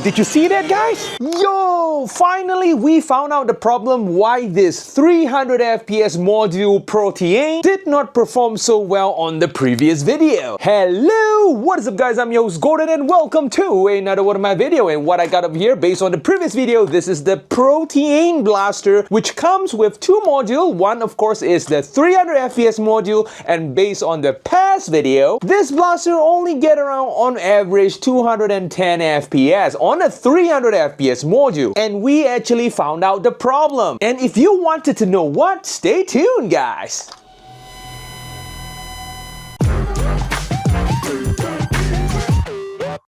did you see that, guys? Yo, finally we found out the problem why this 300 FPS module Protean did not perform so well on the previous video. Hello, what is up guys, I'm your host Gordon and welcome to another one of my video. And what I got up here based on the previous video, this is the Protean Blaster, which comes with two modules. One of course is the 300 FPS module, and based on the past video, this blaster only get around on average 210 FPS on a 300 FPS module. And we actually found out the problem. And if you wanted to know what, stay tuned guys.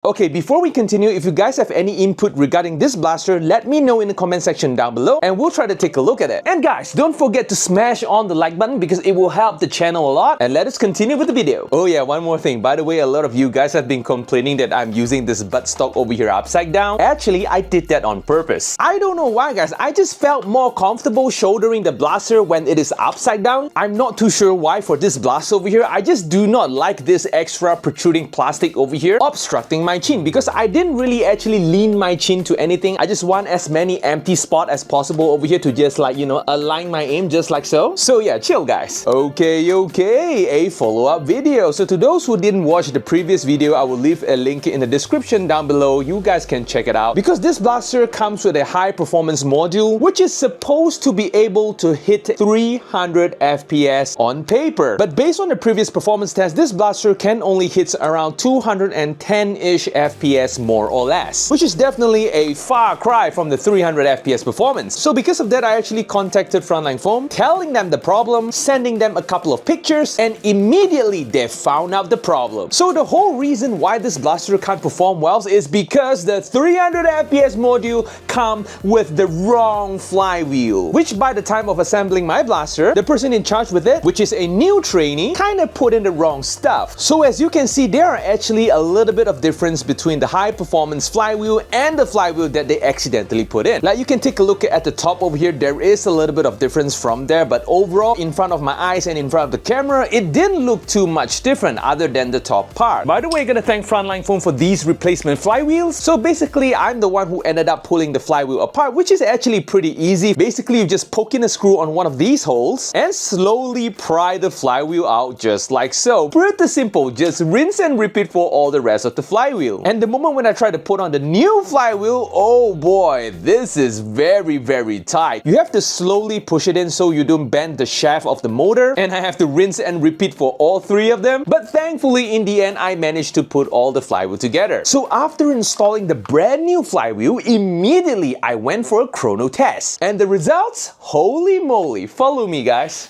Okay, before we continue, if you guys have any input regarding this blaster, let me know in the comment section down below and we'll try to take a look at it. And guys, don't forget to smash on the like button because it will help the channel a lot. And let us continue with the video. Oh yeah, one more thing. By the way, a lot of you guys have been complaining that I'm using this buttstock over here upside down. Actually, I did that on purpose. I don't know why guys, I just felt more comfortable shouldering the blaster when it is upside down. I'm not too sure why for this blaster over here. I just do not like this extra protruding plastic over here obstructing my chin, because I didn't really actually lean my chin to anything. I just want as many empty spots as possible over here to just like, you know, align my aim just like so. So yeah, chill guys. Okay, a follow-up video. So to those who didn't watch the previous video, I will leave a link in the description down below. You guys can check it out because this blaster comes with a high performance module which is supposed to be able to hit 300 FPS on paper. But based on the previous performance test, this blaster can only hit around 210-ish FPS more or less, which is definitely a far cry from the 300 FPS performance. So because of that, I actually contacted Frontline Foam, telling them the problem, sending them a couple of pictures, and immediately they found out the problem. So the whole reason why this blaster can't perform well is because the 300 FPS module come with the wrong flywheel, which by the time of assembling my blaster, the person in charge with it, which is a new trainee, kind of put in the wrong stuff. So as you can see, there are actually a little bit of difference between the high performance flywheel and the flywheel that they accidentally put in. Like you can take a look at the top over here, there is a little bit of difference from there, but overall in front of my eyes and in front of the camera, it didn't look too much different other than the top part. By the way, I'm gonna thank Frontline Foam for these replacement flywheels. So basically, I'm the one who ended up pulling the flywheel apart, which is actually pretty easy. Basically, you just poke in a screw on one of these holes and slowly pry the flywheel out just like so. Pretty simple, just rinse and repeat for all the rest of the flywheel. And the moment when I try to put on the new flywheel, oh boy, this is very tight. You have to slowly push it in so you don't bend the shaft of the motor, and I have to rinse and repeat for all three of them. But thankfully in the end, I managed to put all the flywheel together. So after installing the brand new flywheel, immediately I went for a chrono test. And the results? Holy moly, follow me guys.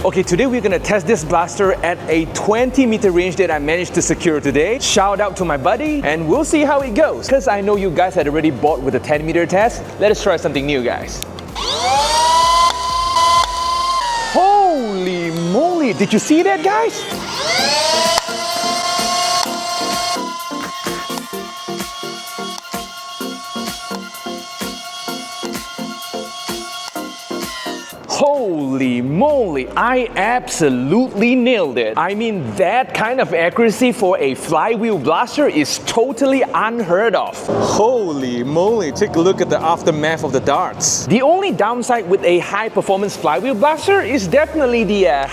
Okay, today we're gonna test this blaster at a 20-meter range that I managed to secure today. Shout out to my buddy, and we'll see how it goes. Because I know you guys had already bought with a 10-meter test. Let us try something new, guys. Holy moly, did you see that, guys? Holy moly, I absolutely nailed it. I mean, that kind of accuracy for a flywheel blaster is totally unheard of. Holy moly, take a look at the aftermath of the darts. The only downside with a high performance flywheel blaster is definitely the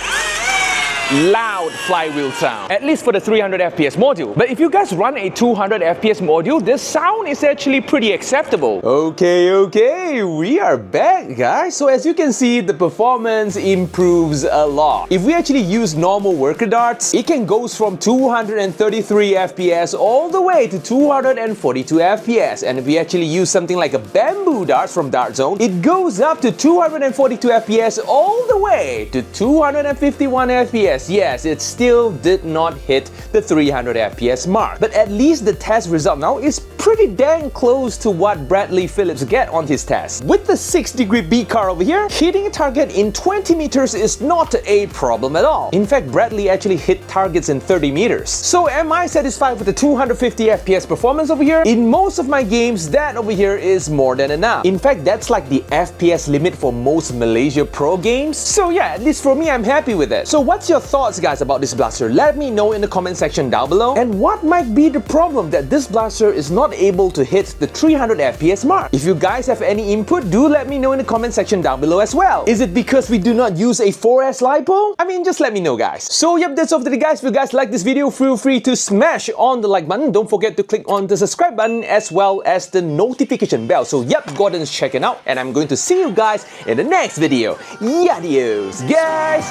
loud flywheel sound, at least for the 300 FPS module. But if you guys run a 200 FPS module, the sound is actually pretty acceptable. Okay, we are back guys. So as you can see, the performance improves a lot. If we actually use normal worker darts, it can go from 233 FPS all the way to 242 FPS. And if we actually use something like a bamboo dart from Dart Zone, it goes up to 242 FPS all the way to 251 FPS. Yes, it still did not hit the 300 FPS mark. But at least the test result now is pretty dang close to what Bradley Phillips get on his test. With the 6-degree B car over here, hitting a target in 20 meters is not a problem at all. In fact, Bradley actually hit targets in 30 meters. So am I satisfied with the 250 FPS performance over here? In most of my games, that over here is more than enough. In fact, that's like the FPS limit for most Malaysia Pro games. So yeah, at least for me, I'm happy with it. So what's your thoughts, guys, about this blaster? Let me know in the comment section down below. And what might be the problem that this blaster is not able to hit the 300 FPS mark? If you guys have any input, do let me know in the comment section down below as well. Is it because we do not use a 4S LiPo? I mean, just let me know, guys. So yep, that's all for today, guys. If you guys like this video, feel free to smash on the like button. Don't forget to click on the subscribe button as well as the notification bell. So yep, go ahead and check it out. And I'm going to see you guys in the next video. Adios, guys!